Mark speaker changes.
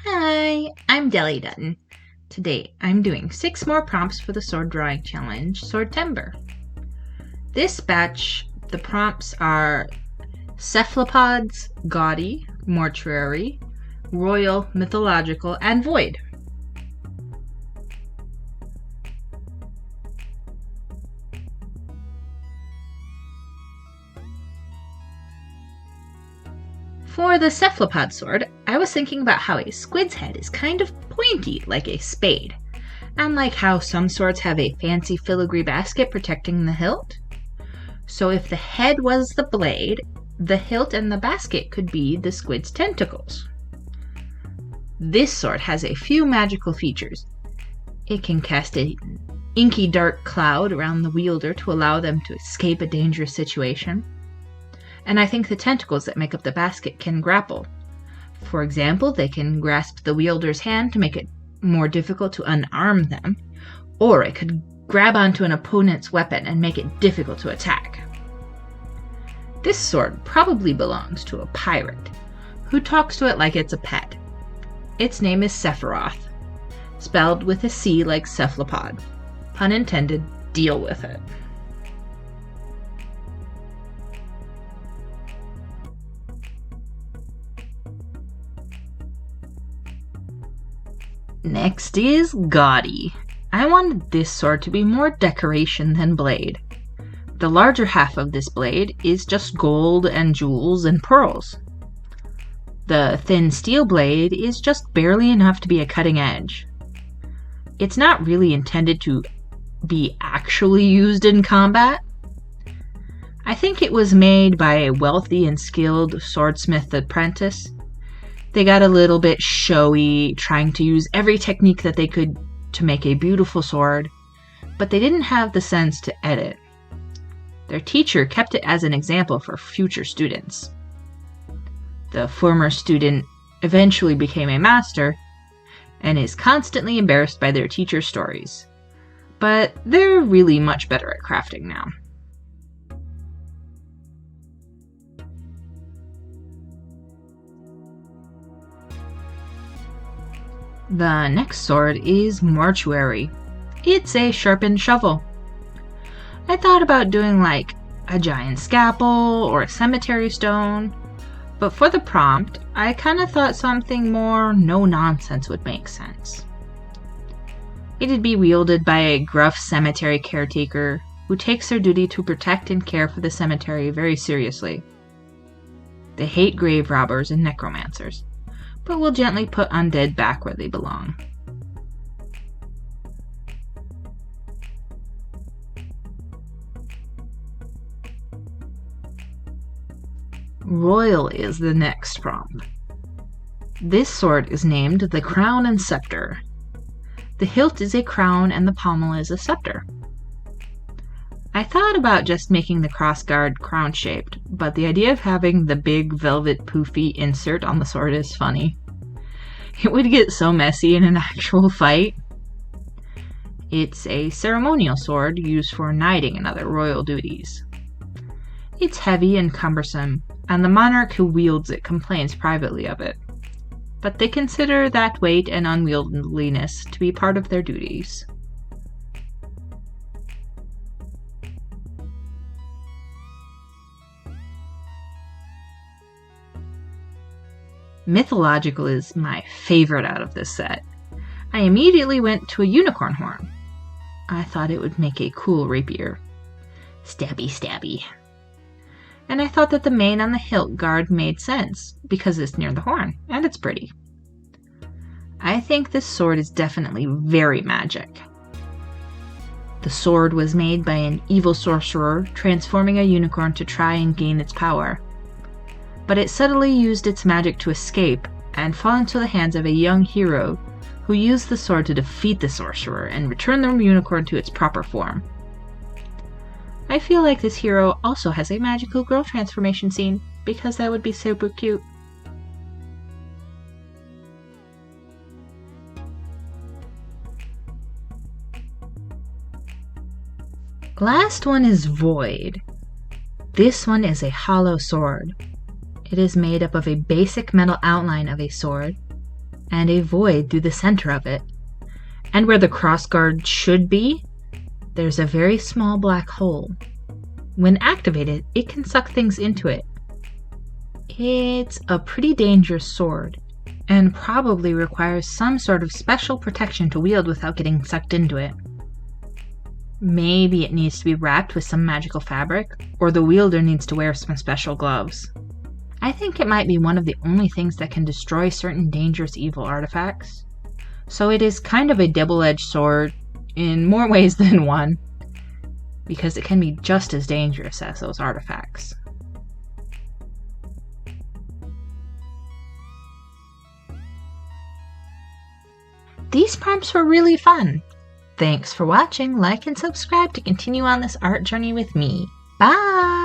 Speaker 1: Hi, I'm Deli Dutton. Today I'm doing 6 more prompts for the sword drawing challenge, Swordtember. This batch, the prompts are Cephalopods, Gaudy, Mortuary, Royal, Mythological, and Void. For the Cephalopod sword, I was thinking about how a squid's head is kind of pointy, like a spade, and like how some swords have a fancy filigree basket protecting the hilt. So if the head was the blade, the hilt and the basket could be the squid's tentacles. This sword has a few magical features. It can cast an inky dark cloud around the wielder to allow them to escape a dangerous situation. And I think the tentacles that make up the basket can grapple. For example, they can grasp the wielder's hand to make it more difficult to unarm them, or it could grab onto an opponent's weapon and make it difficult to attack. This sword probably belongs to a pirate, who talks to it like it's a pet. Its name is Sephiroth, spelled with a C like cephalopod. Pun intended, deal with it. Next is Gaudy. I wanted this sword to be more decoration than blade. The larger half of this blade is just gold and jewels and pearls. The thin steel blade is just barely enough to be a cutting edge. It's not really intended to be actually used in combat. I think it was made by a wealthy and skilled swordsmith apprentice. They got a little bit showy, trying to use every technique that they could to make a beautiful sword, but they didn't have the sense to edit. Their teacher kept it as an example for future students. The former student eventually became a master and is constantly embarrassed by their teacher's stories, but they're really much better at crafting now. The next sword is Mortuary. It's a sharpened shovel. I thought about doing like a giant scalpel or a cemetery stone, but for the prompt, I kind of thought something more no-nonsense would make sense. It'd be wielded by a gruff cemetery caretaker who takes their duty to protect and care for the cemetery very seriously. They hate grave robbers and necromancers, but will gently put undead back where they belong. Royal is the next prompt. This sword is named the Crown and Scepter. The hilt is a crown and the pommel is a scepter. I thought about just making the crossguard crown-shaped, but the idea of having the big velvet poofy insert on the sword is funny. It would get so messy in an actual fight. It's a ceremonial sword used for knighting and other royal duties. It's heavy and cumbersome, and the monarch who wields it complains privately of it, but they consider that weight and unwieldiness to be part of their duties. Mythological is my favorite out of this set. I immediately went to a unicorn horn. I thought it would make a cool rapier. Stabby stabby. And I thought that the mane on the hilt guard made sense, because it's near the horn, and it's pretty. I think this sword is definitely very magic. The sword was made by an evil sorcerer transforming a unicorn to try and gain its power. But it subtly used its magic to escape and fall into the hands of a young hero who used the sword to defeat the sorcerer and return the unicorn to its proper form. I feel like this hero also has a magical girl transformation scene, because that would be super cute. Last one is Void. This one is a hollow sword. It is made up of a basic metal outline of a sword, and a void through the center of it. And where the crossguard should be, there's a very small black hole. When activated, it can suck things into it. It's a pretty dangerous sword, and probably requires some sort of special protection to wield without getting sucked into it. Maybe it needs to be wrapped with some magical fabric, or the wielder needs to wear some special gloves. I think it might be one of the only things that can destroy certain dangerous evil artifacts. So it is kind of a double-edged sword in more ways than one, because it can be just as dangerous as those artifacts. These prompts were really fun. Thanks for watching. Like and subscribe to continue on this art journey with me. Bye!